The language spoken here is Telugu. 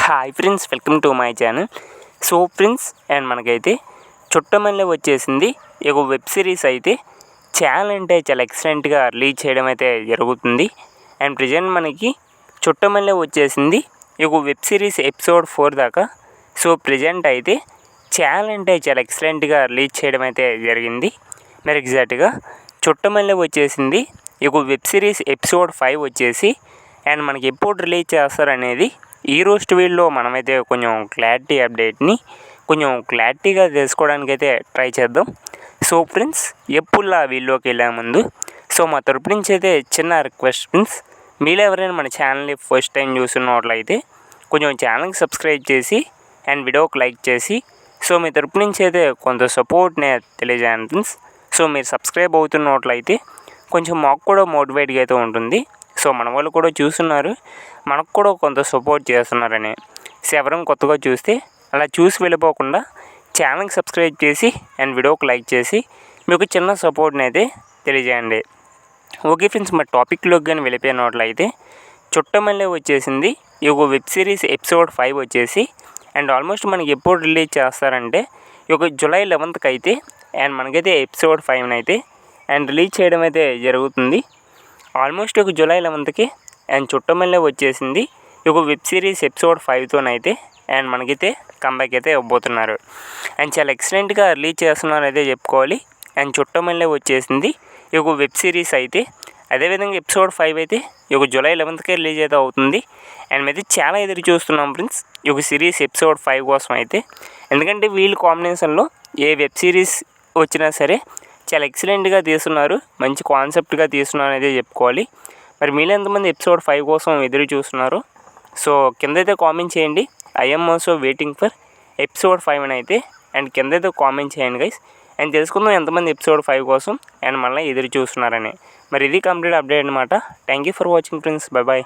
Hi friends, welcome to my channel. So friends, and మనకైతే చుట్టమల్లె వచ్చేసింది. ఈ వెబ్ సిరీస్ అయితే చాలా అంటే చాలా ఎక్సలెంట్గా రిలీజ్ చేయడం అయితే జరుగుతుంది. అండ్ ప్రజెంట్ మనకి చుట్టమల్లె వచ్చేసింది ఈ వెబ్ సిరీస్ ఎపిసోడ్ 4 దాకా. సో ప్రజెంట్ అయితే చాలా అంటే చాలా ఎక్సలెంట్గా రిలీజ్ చేయడం అయితే జరిగింది. మరి ఎగ్జాక్ట్గా చుట్టమల్లె వచ్చేసింది ఈ వెబ్ సిరీస్ ఎపిసోడ్ 5 వచ్చేసి అండ్ మనకి ఎప్పుడు రిలీజ్ చేస్తారనేది ఈ రోజు వీడియోలో మనమైతే కొంచెం అప్డేట్ని కొంచెం క్లారిటీగా తెలుసుకోవడానికి అయితే ట్రై చేద్దాం. సో ఫ్రెండ్స్, ఎప్పుడులా వీడియోకి వెళ్ళే ముందు మా తరపు నుంచి అయితే చిన్న రిక్వెస్ట్ ఫ్రెండ్స్, మీరు ఎవరైనా మన ఛానల్ని ఫస్ట్ టైం చూస్తున్నట్లయితే కొంచెం ఛానల్కి సబ్స్క్రైబ్ చేసి అండ్ వీడియోకి లైక్ చేసి మీ తరపు నుంచి అయితే కొంత సపోర్ట్ని తెలియజేయండి ఫ్రెండ్స్. మీరు సబ్స్క్రైబ్ అవుతున్నట్లయితే కొంచెం మాకు కూడా మోటివేట్గా అయితే ఉంటుంది. మన వాళ్ళు కూడా చూస్తున్నారు, మనకు కూడా కొంత సపోర్ట్ చేస్తున్నారని. ఎవరైనా కొత్తగా చూస్తే అలా చూసి వెళ్ళిపోకుండా ఛానల్కి సబ్స్క్రైబ్ చేసి అండ్ వీడియోకి లైక్ చేసి మీకు చిన్న సపోర్ట్ని అయితే తెలియజేయండి. ఓకే ఫ్రెండ్స్, మరి టాపిక్లోకి కానీ వెళ్ళిపోయినట్లయితే చుట్టమల్లె వచ్చేసింది ఈ వెబ్ సిరీస్ ఎపిసోడ్ 5 వచ్చేసి అండ్ ఆల్మోస్ట్ మనకి ఎప్పుడు రిలీజ్ చేస్తారంటే జూలై 11th అయితే అండ్ మనకైతే ఎపిసోడ్ 5 అయితే అండ్ రిలీజ్ చేయడం అయితే జరుగుతుంది. Almost July 11th and Chuttamalle వచ్చేసింది ఈ వెబ్ సిరీస్ ఎపిసోడ్ 5తోనైతే అండ్ మనకైతే కంబ్యాక్ అయితే ఇవ్వబోతున్నారు. అండ్ చాలా ఎక్సలెంట్గా రిలీజ్ చేస్తున్నారు అయితే చెప్పుకోవాలి. అండ్ చుట్టమల్లె వచ్చేసింది ఈ వెబ్ సిరీస్ అయితే అదేవిధంగా ఎపిసోడ్ 5 అయితే ఈ జూలై 11th రిలీజ్ అయితే అవుతుంది. అండ్ మేము చాలా ఎదురు చూస్తున్నాం ఫ్రెండ్స్ ఈ సిరీస్ ఎపిసోడ్ 5 కోసం అయితే. ఎందుకంటే వీళ్ళ కాంబినేషన్లో ఏ వెబ్ సిరీస్ వచ్చినా సరే చాలా ఎక్సలెంట్గా తీస్తున్నారు, మంచి కాన్సెప్ట్గా తీస్తున్నారు అయితే చెప్పుకోవాలి. మరి మీరు ఎంతమంది ఎపిసోడ్ 5 కోసం ఎదురు చూస్తున్నారు? కిందైతే కామెంట్ చేయండి. I'm also waiting for episode 5 అయితే అండ్ కిందైతే కామెంట్ చేయండి గైస్. అండ్ తెలుసుకుందాం ఎంతమంది ఎపిసోడ్ 5 కోసం అండ్ మళ్ళీ ఎదురు చూస్తున్నారని. మరి ఇది కంప్లీట్ అప్డేట్ అనమాట. Thank you for watching friends. Bye bye.